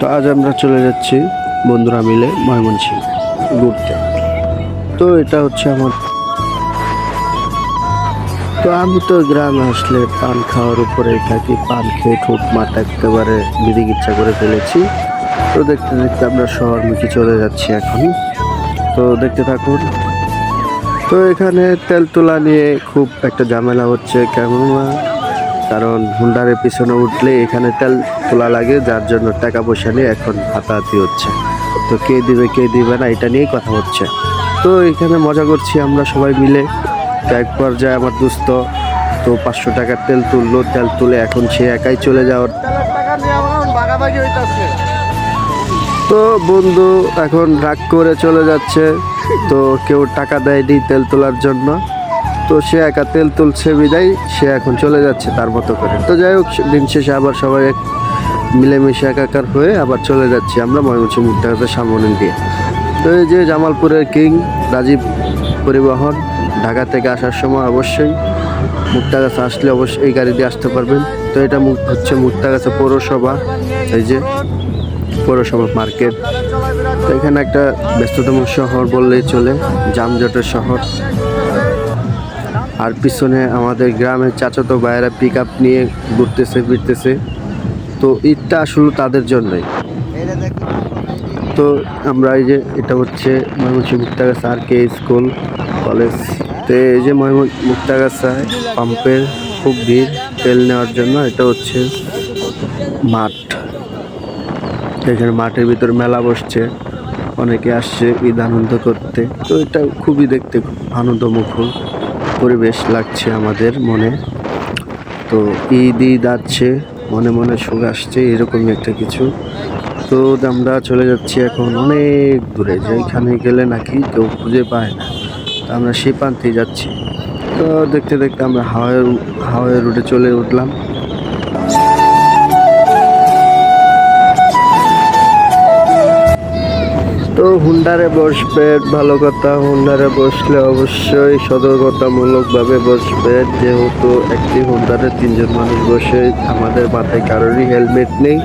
তো আজ আমরা চলে যাচ্ছি বন্ধুরা মিলে ময়মনসিংহ ঘুরতে। তো এটা হচ্ছে আমার, তো আমি তো গ্রামে আসলে পান খাওয়ার উপরেই থাকি। পান খেয়ে ঠোঁট মাথা একেবারে বিদিকিচ্ছা করে ফেলেছি। তো দেখতে দেখতে আমরা শহরমুখী চলে যাচ্ছি এখন। তো দেখতে থাকুন। তো এখানে তেল তোলা নিয়ে খুব একটা ঝামেলা হচ্ছে, কেননা কারণ হুন্ডারের পিছনে উঠলে এখানে তেল তোলা লাগে, যার জন্য টাকা পয়সা নিয়ে এখন হাতাহাতি হচ্ছে। তো কে দিবে কে দিবে না এটা নিয়েই কথা হচ্ছে। তো এখানে মজা করছি আমরা সবাই মিলে। তো এক পর্যায়ে আমার দোস্ত তো 500 টাকার তেল তুললো, তেল তুলে এখন সে একাই চলে যাওয়ার। তো বন্ধু এখন রাগ করে চলে যাচ্ছে। তো কেউ টাকা দেয়নি তেল তোলার জন্য, তো সে একা তেল তুলছে বিদায় সে এখন চলে যাচ্ছে তার মতো করে। তো যাই হোক, দিন শেষে আবার সবাই মিলেমিশে একাকার হয়ে আবার চলে যাচ্ছি আমরা ময়মনসিংহ মুক্তাগাছার সামনে দিয়ে। তো এই যে জামালপুরের কিং রাজীব পরিবহন, ঢাকা থেকে আসার সময় অবশ্যই মুক্তাগাছা আসলে অবশ্যই এই গাড়ি দিয়ে আসতে পারবেন। তো এটা হচ্ছে মুক্তাগাছা পৌরসভা, এই যে পৌরসভা মার্কেট। তো এখানে একটা ব্যস্ততম শহর বললেই চলে, যানজটের শহর। আর পিছনে আমাদের গ্রামের চাচাতো ভাইয়েরা পিক আপ নিয়ে ঘুরতেছে ফিরতেছে। তো ঈদটা আসলে তাদের জন্যই। তো আমরা এই যে এটা হচ্ছে Mymensingh Muktagacha RK school college. তো এই যে মুক্তাগাছায় পাম্পের খুব ভিড় তেল নেওয়ার জন্য। এটা হচ্ছে মাঠ, এখানে মাঠের ভিতর মেলা বসছে, অনেকে আসছে ঈদ আনন্দ করতে। তো এটা খুবই দেখতে খুব আনন্দমুখর পরিবেশ লাগছে আমাদের মনে। তো ঈদ আসছে, মনে মনে সুখ আসছে, এরকমই একটা কিছু। তো আমরা চলে যাচ্ছি এখন অনেক দূরে, যেখানে গেলে নাকি কেউ খুঁজে পায় না। তো আমরা সে প্রান্তে যাচ্ছি। তো দেখতে দেখতে আমরা হাওয়াই রোডে চলে উঠলাম। তো হুন্ডারে বসবেন, ভালো কথা। হুন্ডারে বসলে অবশ্যই সতর্কতামূলকভাবে বসবেন, যেহেতু একটি হুন্ডারে 3জন মানুষ বসে। আমাদের মাথায় কারোরই হেলমেট নেই।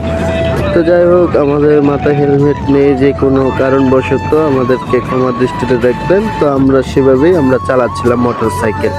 তো যাই হোক, আমাদের মাথায় হেলমেট নেই, যে কোনো কারণবশত আমাদেরকে ক্ষমা দৃষ্টিতে দেখবেন। তো আমরা সেভাবেই আমরা চালাচ্ছিলাম motorcycle.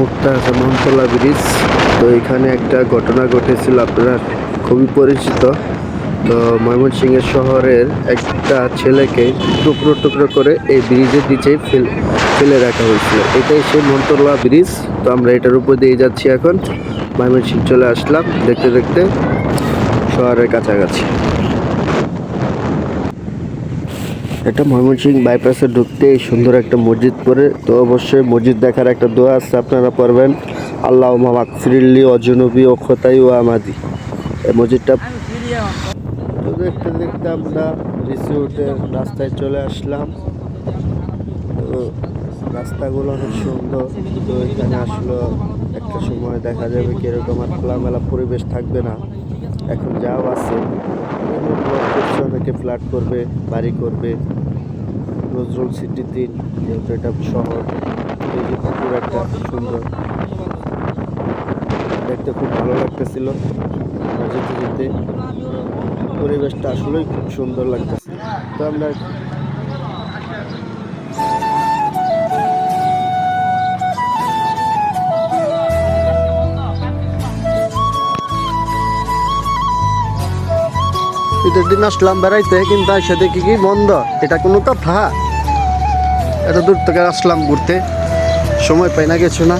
Muktagachha Montola bridge. তো এখানে একটা ঘটনা ঘটেছিল, আপনারা খুবই পরিচিত। তো ময়মনসিংহের শহরের একটা ছেলেকে টুকরো টুকরো করে এই ব্রিজের নিচে ফেলে রাখা হয়েছিল। এটাই সেই মনতলা ব্রিজ। তো আমরা এটার উপর দিয়ে যাচ্ছি এখন। ময়মনসিংহ চলে আসলাম দেখতে দেখতে শহরের কাছাকাছি। এটা ময়মনসিংহ বাইপাসে ঢুকতে সুন্দর একটা মসজিদ পড়ে। তো অবশ্যই মসজিদ দেখার একটা দোয়া আছে, আপনারা পড়বেন, আল্লাহুম্মা মাগফিরলি ওয়াজনুবি ও খতাই ওয়া আমাদি। এই মসজিদটা। তো দেখতে দেখতে আমরা রিসোর্টের রাস্তায় চলে আসলাম। তো রাস্তাগুলো অনেক সুন্দর। তো এখানে আসলে একটা সময় দেখা যাবে কিরকম আর খোলামেলা পরিবেশ থাকবে না। এখন যাও আছে, অনেকে ফ্ল্যাট করবে, বাড়ি করবে। নজরুল সিটি 3, যেহেতু এটা শহর। এই যে পুকুর একটা সুন্দর, দেখতে খুব ভালো লাগতেছিল। যেতে যেতে পরিবেশটা আসলেই খুব সুন্দর লাগতেছে। তো আমরা ঈদের দিন আসলাম বেড়াইতে, কিন্তু এসে দেখি কি বন্ধ। এটা কোনো কথা? এত দূর থেকে আসলাম ঘুরতে, সময় পাই না কিছু না।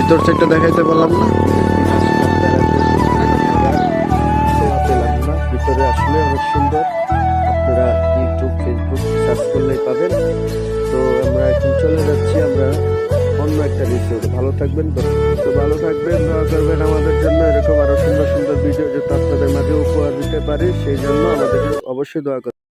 ভিতর সাইডটা দেখাইতে পারলাম না, পেলাম না। ভিতরে আসলে অনেক সুন্দর, আপনারা ইউটিউব ফেসবুক সার্চ করলেই পাবেন। তো আমরা এখন চলে যাচ্ছি আমরা অন্য একটা রিসোর্টে। ভালো থাকবেন, তো ভালো থাকবেন, দোয়া করবেন আমাদের জন্য, এরকম আরো সুন্দর সুন্দর ভিডিও যাতে আপনাদের মাঝে উপহার দিতে পারি, সেই জন্য আমাদের অবশ্যই দোয়া করবেন।